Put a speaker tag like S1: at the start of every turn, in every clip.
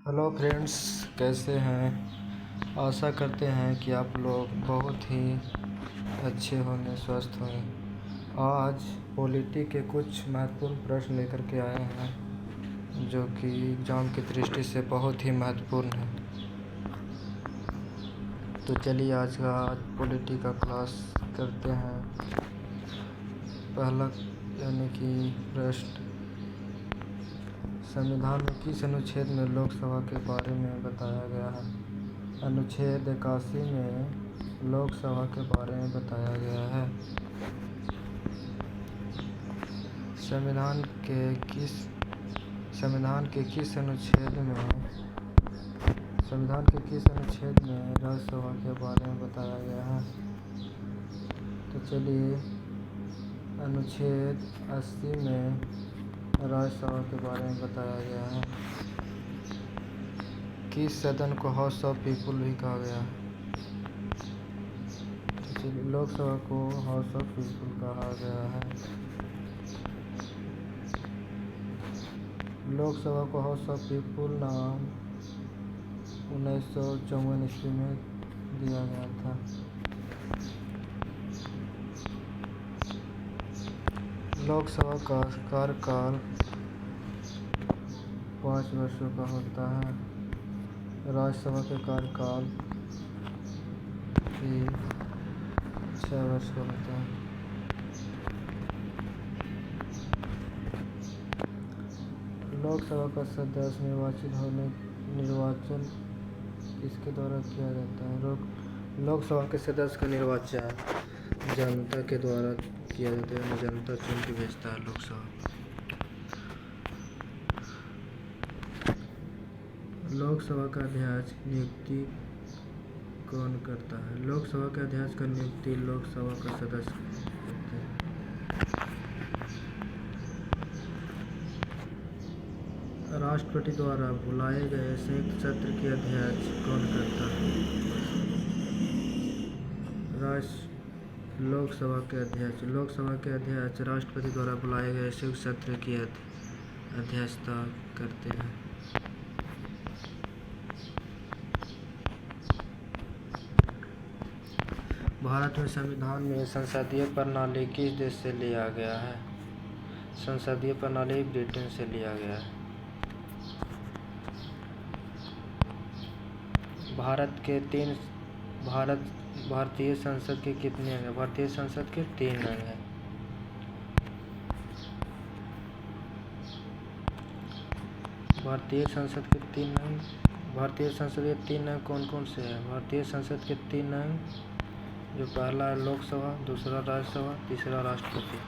S1: Hello friends, कैसे हैं। आशा करते हैं कि आप लोग बहुत ही अच्छे होंगे, स्वस्थ होंगे। आज पॉलिटी के कुछ महत्वपूर्ण प्रश्न लेकर के आए हैं जो कि एग्ज़ाम की दृष्टि से बहुत ही महत्वपूर्ण है। तो चलिए आज पॉलिटी का क्लास करते हैं। पहला यानी कि प्रश्न, संविधान में किस अनुच्छेद में लोकसभा के बारे में बताया गया है। अनुच्छेद 81 में लोकसभा के बारे में बताया गया है। संविधान के किस अनुच्छेद में राज्यसभा के बारे में बताया गया है। तो चलिए, अनुच्छेद 80 में राज्यसभा के बारे में बताया गया है। किस सदन को हाउस ऑफ पीपुल भी कहा गया है। तो लोकसभा को हाउस ऑफ पीपुल कहा गया है। लोकसभा को हाउस ऑफ पीपुल नाम 1954 ईस्वी में दिया गया था। लोकसभा का कार्यकाल 5 वर्षों का होता है। राज्यसभा के कार्यकाल भी 6 वर्ष का होता है। लोकसभा का सदस्य निर्वाचन किसके द्वारा किया जाता है। लोकसभा के सदस्य का निर्वाचन जनता के द्वारा किया जाता है। जनता चुन के भेजता है लोकसभा। लोकसभा का अध्यक्ष नियुक्ति कौन करता है। लोकसभा के अध्यक्ष का नियुक्ति लोकसभा का सदस्य करते हैं। राष्ट्रपति द्वारा बुलाए गए संयुक्त सत्र की अध्यक्ष कौन करता है। लोकसभा के अध्यक्ष राष्ट्रपति द्वारा बुलाए गए संयुक्त सत्र की अध्यक्षता करते हैं। भारत में संविधान में संसदीय प्रणाली किस देश से लिया गया है। संसदीय प्रणाली ब्रिटेन से लिया गया है। भारतीय संसद के कितने अंग हैं। भारतीय संसद के 3 अंग हैं। भारतीय संसद के 3 अंग कौन कौन से हैं। भारतीय संसद के 3 अंग, जो पहला है लोकसभा, दूसरा राज्यसभा, तीसरा राष्ट्रपति।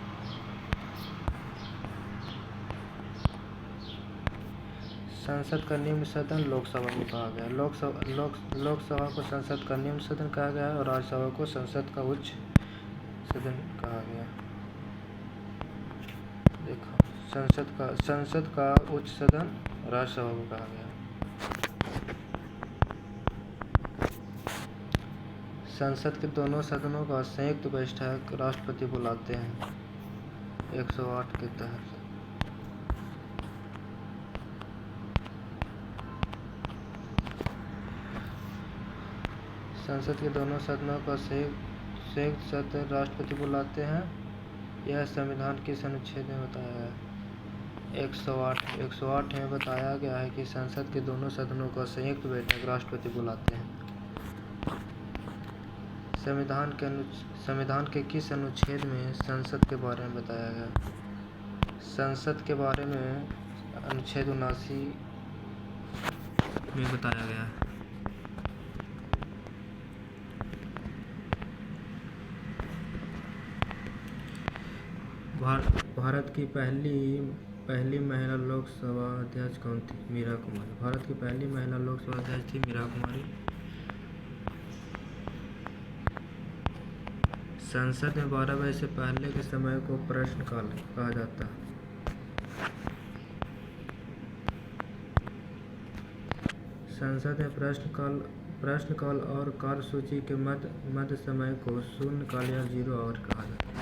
S1: संसद का निम्न सदन लोकसभा को कहा गया है। लोकसभा को संसद का निम्न सदन कहा गया है और राज्यसभा को संसद का उच्च सदन कहा गया। देखो, संसद का उच्च सदन राज्यसभा को कहा गया। संसद के दोनों सदनों का संयुक्त बैठक राष्ट्रपति बुलाते हैं 108 के तहत। संसद के दोनों सदनों का संयुक्त सत्र राष्ट्रपति बुलाते हैं। यह संविधान किस अनुच्छेद में बताया है। 108 में बताया गया है कि संसद के दोनों सदनों का संयुक्त बैठक राष्ट्रपति बुलाते हैं। संविधान के किस अनुच्छेद में संसद के बारे में बताया गया। संसद के बारे में अनुच्छेद 79 में बताया गया है। भारत की पहली महिला लोकसभा अध्यक्ष कौन थी। मीरा कुमारी। भारत की पहली महिला लोकसभा अध्यक्ष थी मीरा कुमारी। संसद में 12 बजे से पहले के समय को प्रश्नकाल कहा जाता है। संसद में प्रश्नकाल और कार्यसूची के मध्य समय को शून्यकाल या 0 आवर कहा जाता है।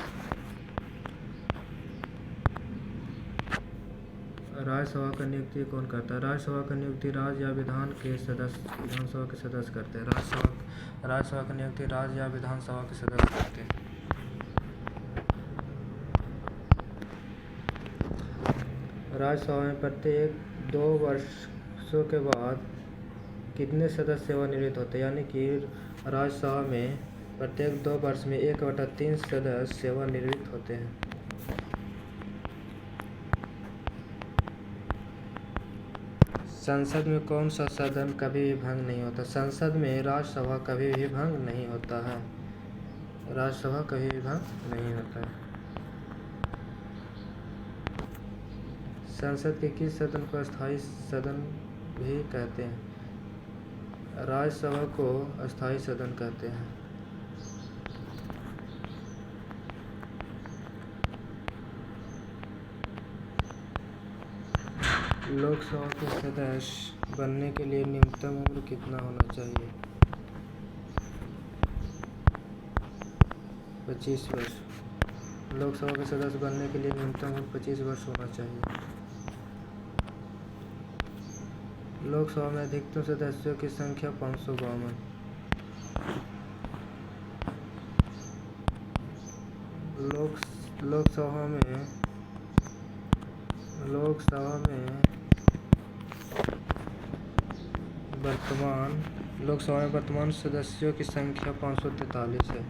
S1: राज्यसभा का नियुक्ति कौन करता है? राज्यसभा का नियुक्ति राज्य या विधानसभा के सदस्य करते हैं। राज्यसभा की नियुक्ति राज्य या विधानसभा के सदस्य करते हैं। राज्यसभा में प्रत्येक 2 वर्षों के बाद कितने सदस्य सेवानिवृत्त होते हैं? यानी कि राज्यसभा में प्रत्येक 2 वर्ष में 1/3 सदस्य सेवानिवृत्त होते हैं। संसद में कौन सा सदन कभी भी भंग नहीं होता? संसद में राज्यसभा कभी भी भंग नहीं होता है। राज्यसभा कभी भी भंग नहीं होता है। संसद के किस सदन को अस्थायी सदन भी कहते हैं? राज्यसभा को अस्थायी सदन कहते हैं। लोकसभा के सदस्य बनने के लिए न्यूनतम उम्र कितना होना चाहिए? 25 वर्ष। लोकसभा के सदस्य बनने के लिए न्यूनतम उम्र 25 वर्ष होना चाहिए। लोकसभा में अधिकतम सदस्यों की संख्या 552। लोकसभा में वर्तमान सदस्यों की संख्या 543 है।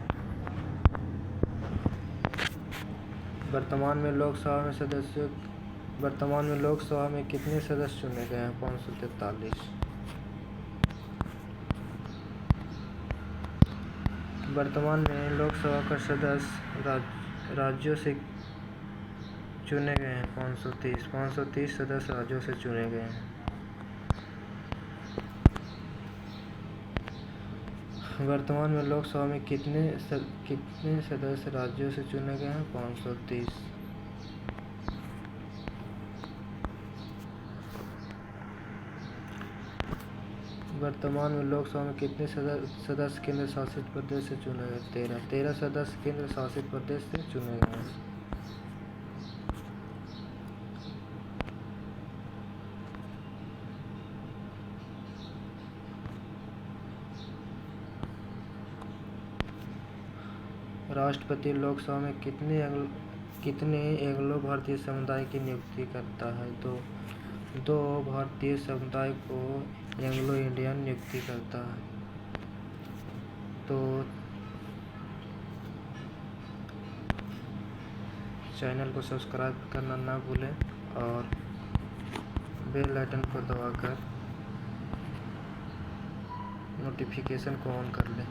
S1: वर्तमान में लोकसभा में कितने सदस्य चुने गए हैं? 543। वर्तमान में लोकसभा का सदस्य राज्यों से चुने गए हैं 530 सदस्य राज्यों से चुने गए हैं। वर्तमान में लोकसभा में कितने सदस्य राज्यों से चुने गए हैं? 530। वर्तमान में लोकसभा में कितने सदस्य केंद्र शासित प्रदेश से चुने गए? 13 सदस्य केंद्र शासित प्रदेश से चुने गए हैं। राष्ट्रपति लोकसभा में कितने एंग्लो भारतीय समुदाय की नियुक्ति करता है? 2 भारतीय समुदाय को एंग्लो इंडियन नियुक्ति करता है। तो चैनल को सब्सक्राइब करना ना भूलें और बेल आइकन को दबाकर नोटिफिकेशन को ऑन कर लें।